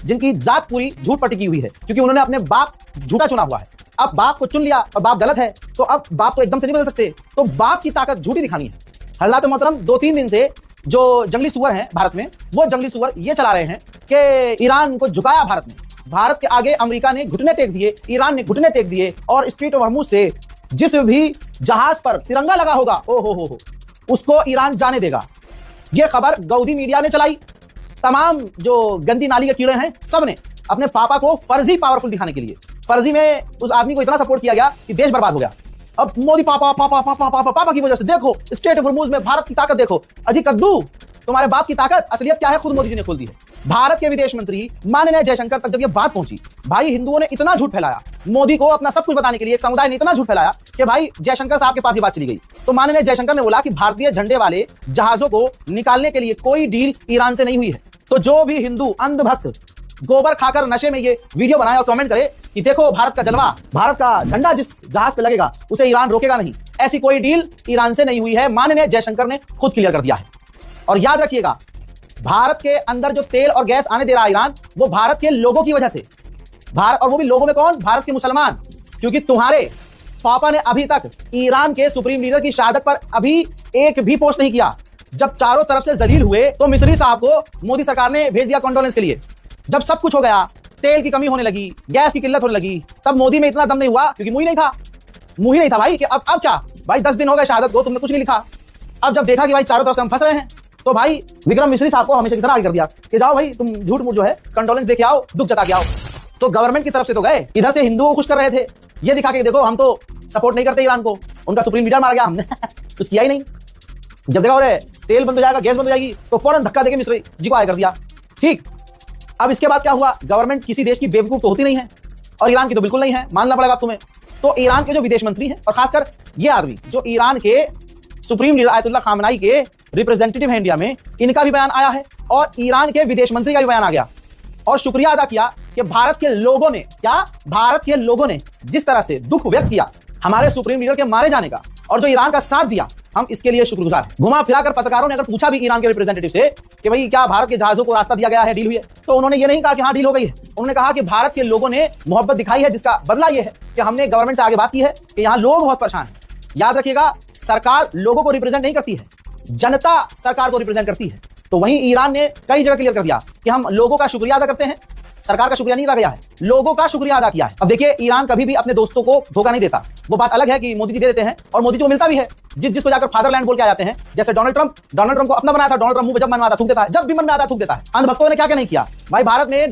जिनकी जात पूरी झूठ पर टिकी हुई है, क्योंकि उन्होंने अपने बाप झूठा चुना हुआ है। अब बाप को चुन लिया और बाप गलत है, तो अब बाप तो एकदम से नहीं बदल सकते, तो बाप की ताकत झूठी दिखानी है। हजरात मोहतरम, 2-3 दिन से जो जंगली सुअर हैं भारत में, वो जंगली सुअर ये चला रहे हैं कि ईरान को झुकाया भारत ने। भारत के आगे अमेरिका ने घुटने टेक दिए, ईरान ने घुटने टेक दिए, और स्ट्रेट ऑफ हॉर्मुज से जिस भी जहाज पर तिरंगा लगा होगा हो उसको ईरान जाने देगा। यह खबर गौदी मीडिया ने चलाई। तमाम जो गंदी नाली के कीड़े हैं, सबने अपने पापा को फर्जी पावरफुल दिखाने के लिए, फर्जी में उस आदमी को इतना सपोर्ट किया गया कि देश बर्बाद हो गया। अब मोदी पापा पापा पापा पापा पापा की वजह से देखो स्ट्रेट ऑफ हॉर्मुज में भारत की ताकत देखो। अजी कद्दू, तुम्हारे बाप की ताकत असलियत क्या है खुद मोदी जी ने खोल दी है। भारत के विदेश मंत्री माननीय जयशंकर तक जब ये बात पहुंची, भाई हिंदुओं ने इतना झूठ फैलाया, मोदी को अपना सब कुछ बताने के लिए एक समुदाय ने इतना झूठ फैलाया कि भाई जयशंकर साहब के पास ये बात चली गई। तो माननीय जयशंकर ने बोला कि भारतीय झंडे वाले जहाजों को निकालने के लिए कोई डील ईरान से नहीं हुई है। तो जो भी हिंदू अंधभक्त गोबर खाकर नशे में ये वीडियो बनाए और कमेंट करे कि देखो भारत का जलवा, भारत का झंडा जिस जहाज पे लगेगा उसे ईरान रोकेगा नहीं, ऐसी कोई डील ईरान से नहीं हुई है, माननीय जयशंकर ने खुद क्लियर कर दिया है। और याद रखिएगा, भारत के अंदर जो तेल और गैस आने दे रहा है ईरान, वो भारत के लोगों की वजह से। भारत, और वो भी लोगों में कौन? भारत के मुसलमान। क्योंकि तुम्हारे पापा ने अभी तक ईरान के सुप्रीम लीडर की शहादत पर अभी एक भी पोस्ट नहीं किया। जब चारों तरफ से जलील हुए तो मिस्री साहब को मोदी सरकार ने भेज दिया कंडोलेंस के लिए। जब सब कुछ हो गया, तेल की कमी होने लगी, गैस की किल्लत होने लगी, तब मोदी में इतना दम नहीं हुआ, क्योंकि मुंह ही नहीं था भाई कि अब क्या भाई, 10 दिन हो गए शहादत को, तुमने कुछ नहीं लिखा। अब जब देखा कि भाई चारों तरफ से हम फंस रहे हैं, तो भाई विक्रम मिश्री साहब को हमेशा की तरह आगे कर दिया कि जाओ भाई तुम झूठ मूठ जो है कंडोलेंस दे के आओ, दुख जता के आओ। तो गवर्नमेंट की तरफ से तो गए, इधर से हिंदुओं को खुश कर रहे थे, ये दिखा के देखो हम तो सपोर्ट नहीं करते ईरान को, उनका सुप्रीम लीडर मारा गया, हमने कुछ किया ही नहीं। जब देखा हो तेल बंद हो जाएगा, गैस बंद हो जाएगी, तो फौरन धक्का देके मिश्री जी को आगे कर दिया। ठीक, अब इसके बाद क्या हुआ? गवर्नमेंट किसी देश की बेवकूफ तो होती नहीं है, और ईरान की तो बिल्कुल नहीं है, मानना पड़ेगा तुम्हें। तो ईरान के जो विदेश मंत्री हैं, और खासकर ये आदमी जो ईरान के सुप्रीम लीडर आयतुल्लाह खामनाई के रिप्रेजेंटेटिव है इंडिया में, इनका भी बयान आया है, और ईरान के विदेश मंत्री का भी बयान आ गया, और शुक्रिया अदा किया कि भारत के लोगों ने, क्या भारत के लोगों ने जिस तरह से दुख व्यक्त किया हमारे सुप्रीम लीडर के मारे जाने का, और जो ईरान का साथ दिया, हम इसके लिए शुक्रगुजार हैं। घुमा फिराकर पत्रकारों ने अगर पूछा भी ईरान के रिप्रेजेंटेटिव से कि भाई क्या भारत के जहाजों को रास्ता दिया गया है, डील हुई है, तो उन्होंने ये नहीं कहा कि हाँ डील हो गई है। उन्होंने कहा कि भारत के लोगों ने मोहब्बत दिखाई है, जिसका बदला ये है कि हमने गवर्नमेंट से आगे बात की है कि यहाँ लोग बहुत परेशान हैं। याद रखिएगा, सरकार लोगों को रिप्रेजेंट नहीं करती है, जनता सरकार को रिप्रेजेंट करती है। तो वहीं ईरान ने कई जगह क्लियर कर दिया कि हम लोगों का शुक्रिया अदा करते हैं, सरकार का शुक्रिया नहीं अदा किया है, लोगों का शुक्रिया अदा किया है। अब देखिए, ईरान कभी भी अपने दोस्तों को धोखा नहीं देता। वो बात अलग है कि मोदी जी दे देते हैं, और मोदी जी को मिलता भी है, जिसको जाकर फादरलैंड बोल के आ जाते हैं। जैसे डोनाल्ड ट्रंप को अपना बनाया था, डोनाल्ड ट्रंप मुंह पे जब मन में आता थूक देता है, जब भी मन में आता थूक देता है। अंधभक्तों ने क्या क्या नहीं किया भाई भारत में।